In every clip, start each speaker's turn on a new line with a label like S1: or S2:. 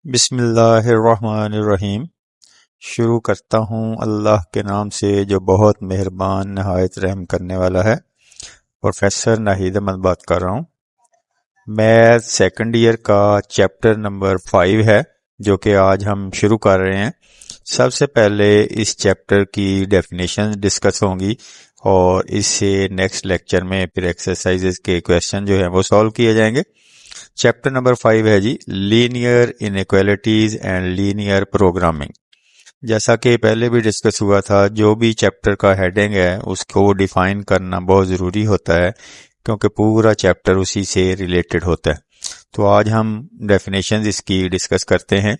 S1: बिस्मिल्लाहिर्रहमानिर्रहीम। शुरू करता हूँ अल्लाह के नाम से जो बहुत मेहरबान नहायत रहम करने वाला है। प्रोफेसर नाहिद अहमद बात कर रहा हूँ। मैथ सेकंड ईयर का चैप्टर नंबर 5 है जो कि आज हम शुरू कर रहे हैं। सबसे पहले इस चैप्टर की डेफिनेशन डिस्कस होंगी और इससे नेक्स्ट लेक्चर में फिर एक्सरसाइजेस के क्वेश्चन जो है वो सॉल्व किए जाएंगे। चैप्टर नंबर 5 है जी, linear inequalities and linear programming. जैसा कि पहले भी डिस्कस हुआ था, जो भी चैप्टर का हेडिंग है उसको डिफाइन करना बहुत ज़रूरी होता है क्योंकि पूरा चैप्टर उसी से रिलेटेड होता है। तो आज हम डेफिनेशन इसकी डिस्कस करते हैं।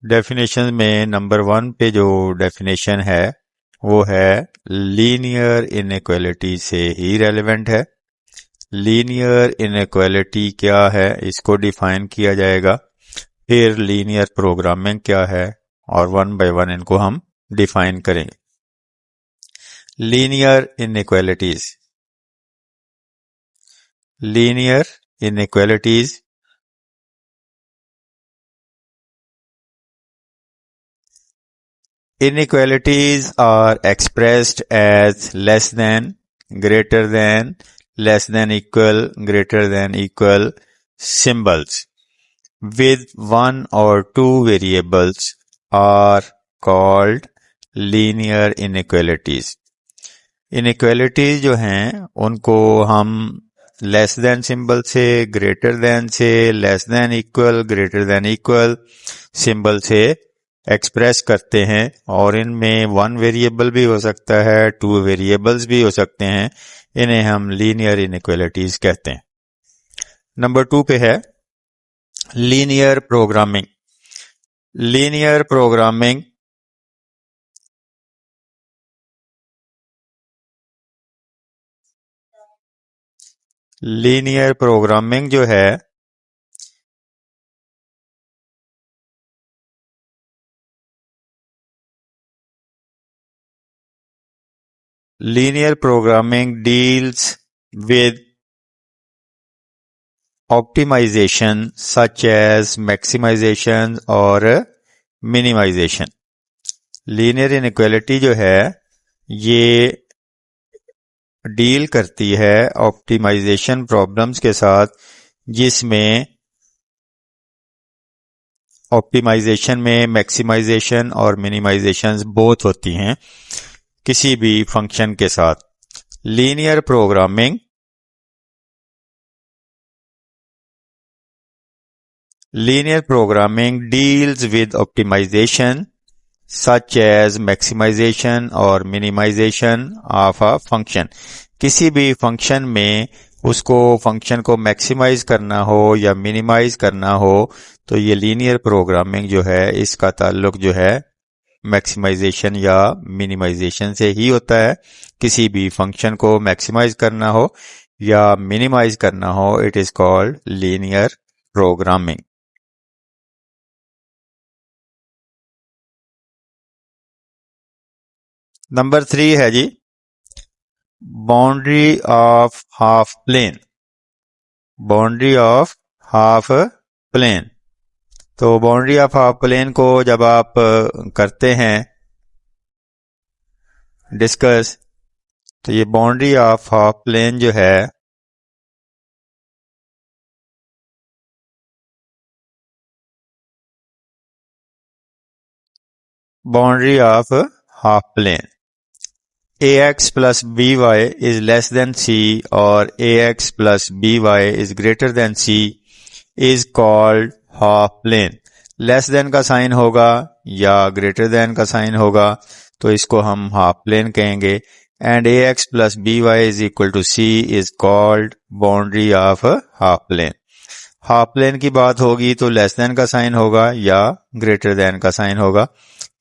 S1: डेफिनेशन में नंबर 1 पे जो डेफिनेशन है वो है लीनियर इनइक्वालिटी से ही रेलेवेंट है। लीनियर इनइक्वालिटी क्या है इसको डिफाइन किया जाएगा, फिर लीनियर प्रोग्रामिंग क्या है और वन बाय वन इनको हम डिफाइन करेंगे। Linear inequalities. Linear inequalities inequalities are expressed as less than, greater than, less than equal symbols with one or two variables are called linear inequalities. inequalities जो हैं उनको हम लेस देन सिंबल से, greater than से, less than equal, greater than equal symbol से express करते हैं और इनमें वन वेरिएबल भी हो सकता है, टू वेरिएबल्स भी हो सकते हैं। इन्हें हम लीनियर इनइक्वालिटीज कहते हैं। नंबर 2 पे है linear programming. Linear programming linear programming जो है linear programming deals with optimization such as maximization और minimization. linear inequality जो है ये डील करती है ऑप्टिमाइजेशन प्रॉब्लम्स के साथ, जिसमें ऑप्टिमाइजेशन में मैक्सिमाइजेशन और मिनिमाइजेशन बोथ होती हैं किसी भी फंक्शन के साथ। Linear programming deals with optimization such as maximization और minimization of a function. किसी भी फंक्शन में उसको फंक्शन को मैक्सिमाइज करना हो या मिनिमाइज करना हो तो ये लीनियर प्रोग्रामिंग जो है इसका ताल्लुक जो है मैक्सिमाइजेशन या मिनिमाइजेशन से ही होता है। किसी भी फंक्शन को मैक्सिमाइज करना हो या मिनिमाइज करना हो, it is called linear programming. Number 3 है जी, boundary of half plane. Boundary of half plane. तो बाउंड्री ऑफ हाफ प्लेन को जब आप करते हैं डिस्कस, तो ये बाउंड्री ऑफ हाफ प्लेन जो है boundary of half plane ax plus by is less than c और ax plus by is greater than c is called half plane. Less than का साइन होगा या ग्रेटर देन का sign होगा तो इसको हम हाफ प्लेन कहेंगे। And ax plus by is equal to c is called boundary of half plane. Half plane की बात होगी तो लेस देन का साइन होगा या ग्रेटर देन का साइन होगा।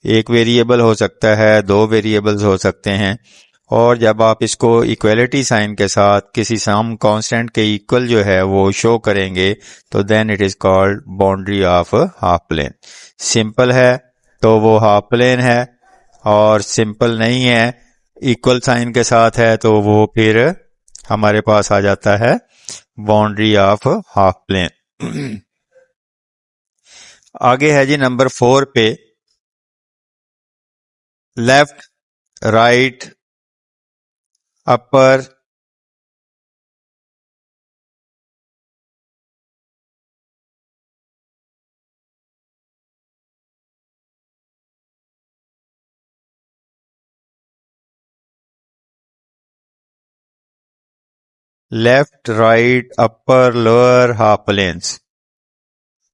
S1: एक वेरिएबल हो सकता है, दो वेरिएबल्स हो सकते हैं, और जब आप इसको इक्वलिटी साइन के साथ किसी सम कांस्टेंट के इक्वल जो है वो शो करेंगे तो then it is called boundary of half plane. Simple है तो वो हाफ प्लेन है, और सिंपल नहीं है, इक्वल साइन के साथ है, तो वो फिर हमारे पास आ जाता है बाउंड्री ऑफ हाफ प्लेन। आगे है जी नंबर 4 पे, लेफ्ट, राइट, अपर, लेफ्ट, राइट, अपर, लोअर, हाफ प्लेन्स।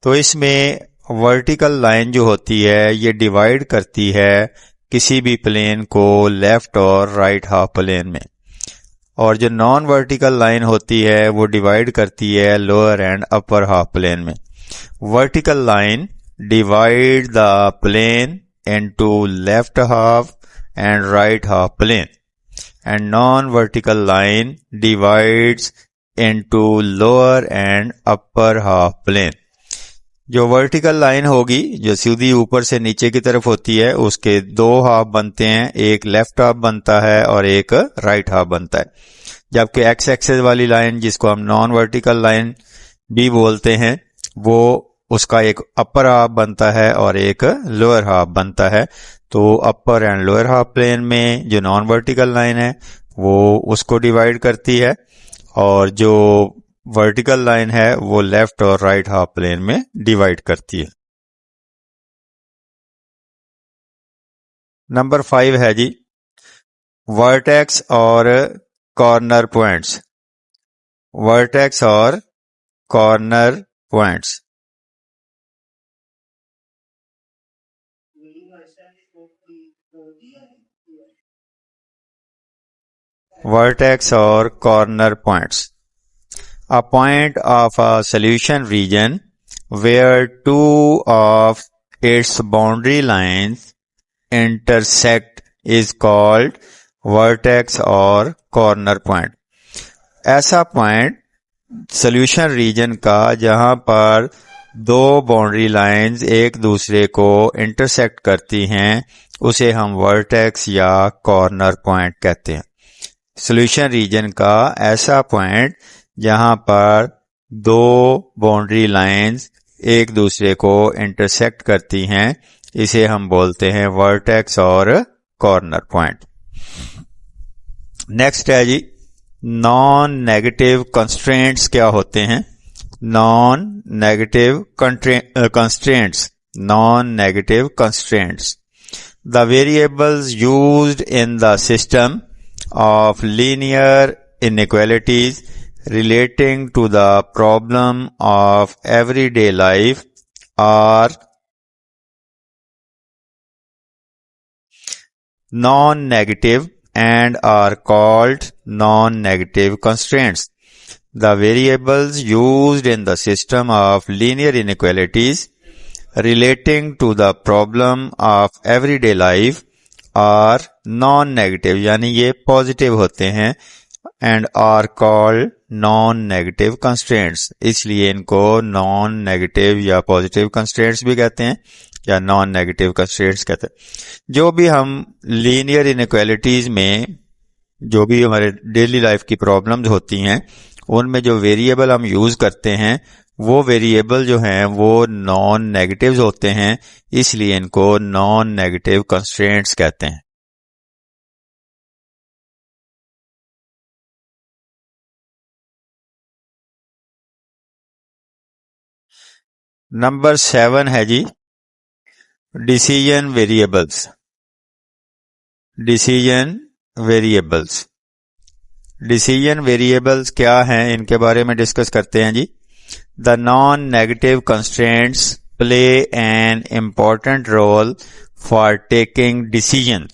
S1: तो इसमें वर्टिकल लाइन जो होती है ये डिवाइड करती है किसी भी प्लेन को लेफ्ट और राइट हाफ प्लेन में, और जो नॉन वर्टिकल लाइन होती है वो डिवाइड करती है lower and upper half plane में। Vertical line divide the plane into left half and right half plane, and non-vertical line divides into lower and upper half plane। जो vertical line होगी जो सीधी ऊपर से नीचे की तरफ होती है उसके दो हाफ बनते हैं, एक लेफ्ट हाफ बनता है और एक राइट हाफ बनता है। जबकि एक्स एक्सेस वाली लाइन जिसको हम नॉन वर्टिकल लाइन भी बोलते हैं वो उसका एक अपर हाफ बनता है और एक लोअर हाफ बनता है। तो अपर एंड लोअर हाफ प्लेन में जो नॉन वर्टिकल लाइन है वो उसको डिवाइड करती है, और जो वर्टिकल लाइन है वो लेफ्ट और राइट हाफ प्लेन में डिवाइड करती है। नंबर 5 है जी वर्टेक्स और कॉर्नर पॉइंट्स। वर्टेक्स और कॉर्नर पॉइंट्स। वर्टेक्स और corner points. A point of a solution region where two of its boundary lines intersect is called vertex or corner point। ऐसा point solution region का जहां पर दो boundary lines एक दूसरे को इंटरसेक्ट करती हैं उसे हम वर्टेक्स या कॉर्नर पॉइंट कहते हैं। सॉल्यूशन रीजन का ऐसा पॉइंट जहां पर दो बाउंड्री लाइंस एक दूसरे को इंटरसेक्ट करती हैं इसे हम बोलते हैं वर्टेक्स और कॉर्नर पॉइंट। नेक्स्ट है जी नॉन नेगेटिव कंस्ट्रेंट्स क्या होते हैं। Non negative constraints. Non negative constraints the variables used in the system of linear inequalities relating to the problem of everyday life are non-negative and are called non-negative constraints. The variables used in the system of linear inequalities relating to the problem of everyday life are non-negative, यानी ये positive होते हैं, and are called non-negative constraints। इसलिए इनको non-negative या positive constraints भी कहते हैं या non-negative constraints कहते हैं। जो भी हम लीनियर इनइक्वालिटीज में जो भी हमारे डेली लाइफ की प्रॉब्लम्स होती हैं उनमें जो वेरिएबल हम यूज करते हैं वो वेरिएबल जो हैं वो नॉन नेगेटिव्स होते हैं, इसलिए इनको नॉन नेगेटिव कंस्ट्रेंट्स कहते हैं। नंबर 7 है जी decision variables. Decision variables. Decision variables क्या हैं इनके बारे में डिस्कस करते हैं जी। The non negative constraints play an important role for taking decision,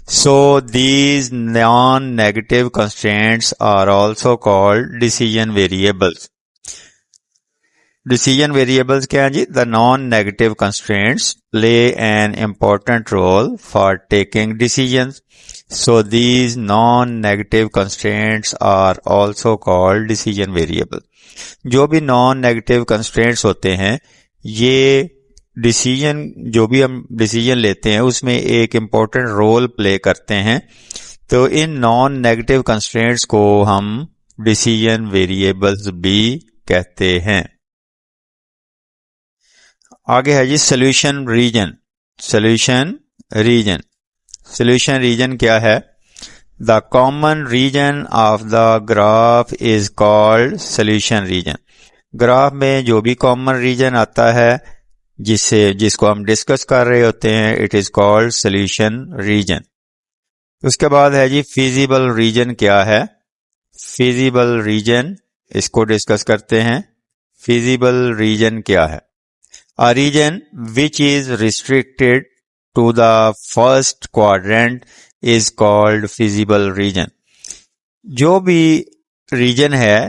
S1: so these non-negative constraints are also called decision variables। decision variables क्या है जी? The non-negative constraints play an important role for taking decisions, so these non-negative constraints are also called decision variable। जो भी non-negative constraints होते हैं ये decision जो भी हम डिसीजन लेते हैं उसमें एक इम्पोर्टेंट रोल प्ले करते हैं, तो इन नॉन नेगेटिव कंस्ट्रेंट्स को हम डिसीजन वेरिएबल्स भी कहते हैं। आगे है जी solution region. Solution region, solution region क्या है? The common region of the graph is called solution region. Graph में जो भी कॉमन रीजन आता है जिसको हम डिस्कस कर रहे होते हैं, it is called solution region. उसके बाद है जी फिजिबल रीजन क्या है? फिजिबल रीजन, इसको डिस्कस करते हैं। फिजिबल रीजन क्या है? A region which is restricted to the first quadrant is called feasible region। जो भी रीजन है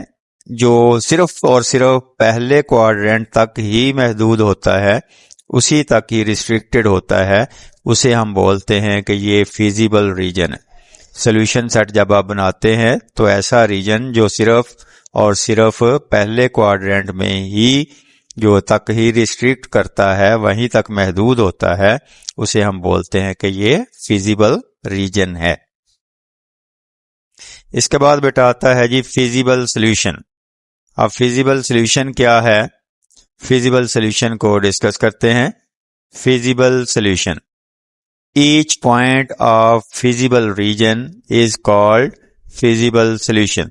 S1: जो सिर्फ और सिर्फ पहले क्वाड्रेंट तक ही महदूद होता है, उसी तक ही रिस्ट्रिक्टेड होता है, उसे हम बोलते हैं कि ये फिजिबल रीजन है। सोल्यूशन सेट जब आप बनाते हैं तो ऐसा रीजन जो सिर्फ और सिर्फ पहले क्वाड्रेंट में ही जो तक ही रिस्ट्रिक्ट करता है, वहीं तक महदूद होता है, उसे हम बोलते हैं कि ये फिजिबल रीजन है। इसके बाद बेटा आता है जी फिजिबल सॉल्यूशन। अब फिजिबल सॉल्यूशन क्या है? फिजिबल सॉल्यूशन को डिस्कस करते हैं। Feasible solution, each point of feasible region is called feasible solution.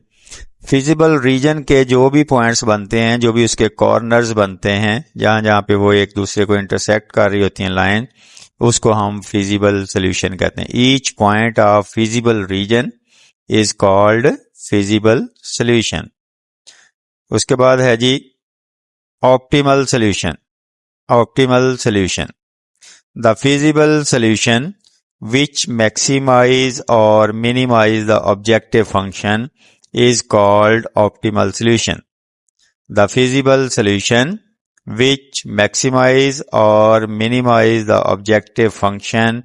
S1: Feasible region के जो भी पॉइंट्स बनते हैं, जो भी उसके कॉर्नर्स बनते हैं, जहां जहां पे वो एक दूसरे को इंटरसेक्ट कर रही होती हैं लाइन, उसको हम फिजिबल सॉल्यूशन कहते हैं। Each point of feasible region is called feasible solution. उसके बाद है जी optimal solution. Optimal solution, the feasible solution which maximize or minimize the objective function is called optimal solution। The feasible solution which maximize or minimize the objective function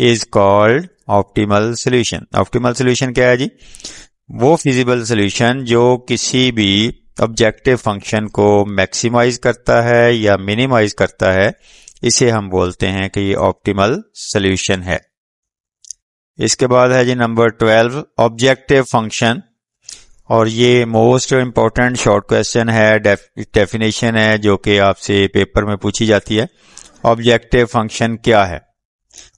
S1: is called optimal solution। optimal solution क्या है जी? वो feasible solution जो किसी भी objective function को maximize करता है या minimize करता है, इसे हम बोलते हैं कि ये optimal solution है। इसके बाद है जी नंबर 12 ऑब्जेक्टिव फंक्शन, और ये मोस्ट इंपॉर्टेंट शॉर्ट क्वेश्चन है, डेफिनेशन है जो कि आपसे पेपर में पूछी जाती है। ऑब्जेक्टिव फंक्शन क्या है?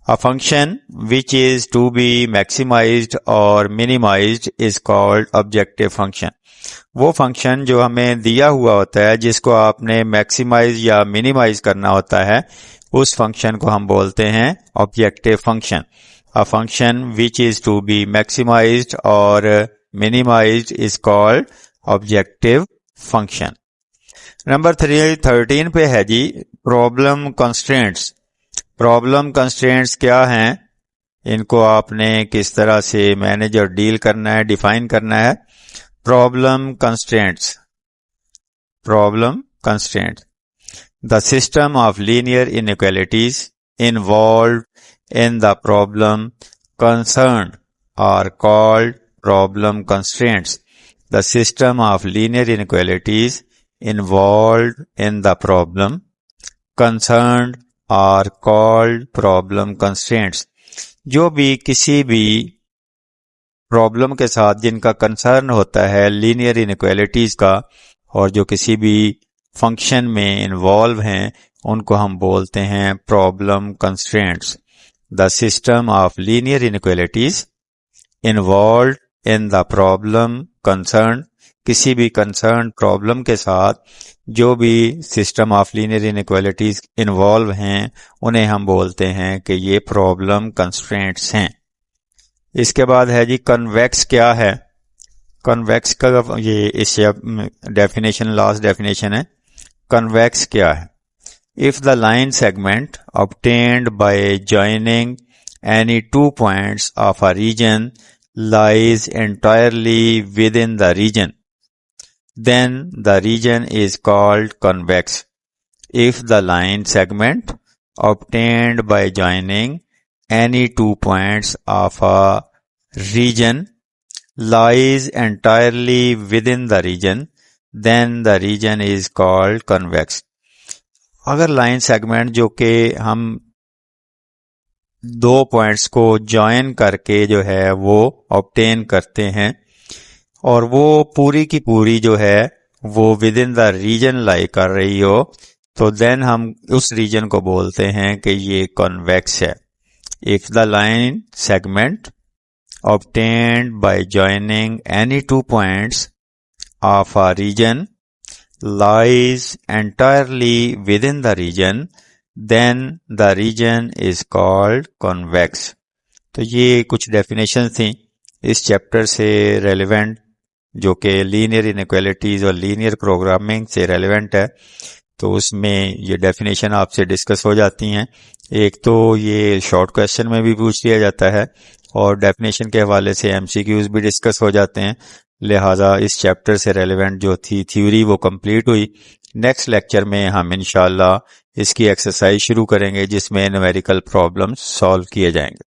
S1: A function which is to be maximized और minimized is called objective function. वो फंक्शन जो हमें दिया हुआ होता है, जिसको आपने मैक्सिमाइज या मिनिमाइज करना होता है, उस फंक्शन को हम बोलते हैं objective function. A function which is to be maximized or minimized is called objective function। Number 13 पे है जी प्रॉब्लम कंस्ट्रेंट्स। प्रॉब्लम कंस्ट्रेंट्स क्या हैं? इनको आपने किस तरह से मैनेज और डील करना है, डिफाइन करना है। Problem constraints, problem constraints, the system of linear inequalities involved in the problem concerned are called problem constraints। The system of linear inequalities involved in the problem concerned are called problem constraints। जो भी किसी भी problem के साथ जिनका concern होता है linear inequalities का, और जो किसी भी फंक्शन में इन्वॉल्व हैं, उनको हम बोलते हैं problem constraints. The system of linear inequalities involved in the problem concern, किसी भी कंसर्न प्रॉब्लम के साथ जो भी system of linear inequalities involve हैं, उन्हें हम बोलते हैं कि ये प्रॉब्लम कंस्ट्रेंट्स हैं। इसके बाद है जी कन्वेक्स क्या है? कन्वेक्स का ये इससे डेफिनेशन, लास्ट डेफिनेशन है। कन्वेक्स क्या है? If the line segment obtained by joining any 2 points of a region lies entirely within the region, then the region is called convex। If the line segment obtained by joining any 2 points of a region lies entirely within the region, then the region is called convex। अगर line segment जो कि हम 2 points को join करके जो है वो obtain करते हैं, और वो पूरी की पूरी जो है वो विद इन द रीजन लाई कर रही हो, तो देन हम उस रीजन को बोलते हैं कि ये कॉन्वेक्स है। If the line segment obtained by joining any two points of a region lies entirely within the region, then the region is called convex। तो ये कुछ डेफिनेशन थी इस चैप्टर से रेलेवेंट, जो कि लीनियर इनइक्वालिटीज और लीनियर प्रोग्रामिंग से रेलेवेंट है। तो उसमें ये डेफिनेशन आपसे डिस्कस हो जाती हैं। एक तो ये शॉर्ट क्वेश्चन में भी पूछ लिया जाता है और डेफिनेशन के हवाले से एमसीक्यूज भी डिस्कस हो जाते हैं। लिहाजा इस चैप्टर से रेलेवेंट जो थी थ्योरी वो कंप्लीट हुई। नेक्स्ट लेक्चर में हम इंशाल्लाह इसकी एक्सरसाइज शुरू करेंगे जिसमें न्यूमेरिकल प्रॉब्लम्स सॉल्व किए जाएंगे।